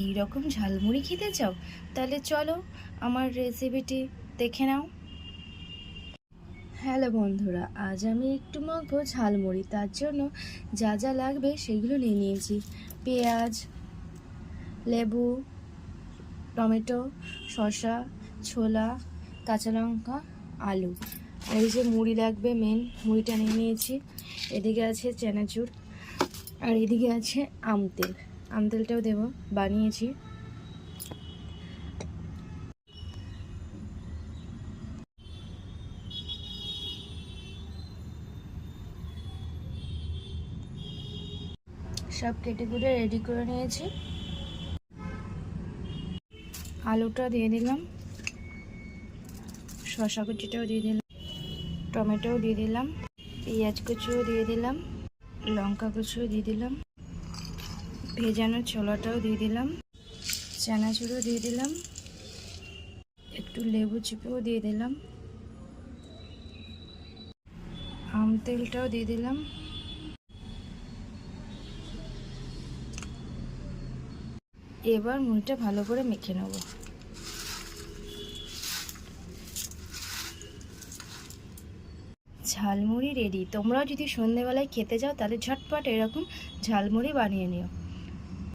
এই রকম ঝালমুড়ি খেতে চাও? তাহলে চলো আমার রেসিপিটি দেখে নাও। হ্যালো বন্ধুরা, আজ আমি একটু মাখবো ঝালমুড়ি। তার জন্য যা যা লাগবে সেগুলো নিয়ে নিয়েছি। পেঁয়াজ, লেবু, টমেটো, শসা, ছোলা, কাঁচা লঙ্কা, আলু। আর এই যে মুড়ি লাগবে, মেন মুড়িটা নিয়ে নিয়েছি। এদিকে আছে চানাচুর, আর এদিকে আছে আমতেল। আমতেলটাও দেবো, বানিয়েছি। সব কেটে কুটে রেডি করে নিয়েছি। আলুটা দিয়ে দিলাম, শসা কুচিটাও দিয়ে দিলাম, টমেটোও দিয়ে দিলাম, পেঁয়াজ কুচিও দিয়ে দিলাম, লঙ্কা কুচিও দিয়ে দিলাম, ভেজানো ছোলাটাও দিয়ে দিলাম, চানাচুরও দিয়ে দিলাম, একটু লেবু চিপেও দিয়ে দিলাম, আম তেলটাও দিয়ে দিলাম। এবার মুড়িটা ভালো করে মেখে নেব। ঝালমুড়ি রেডি। তোমরাও যদি সন্ধেবেলায় খেতে যাও তাহলে ঝটপট এরকম ঝালমুড়ি বানিয়ে নিও।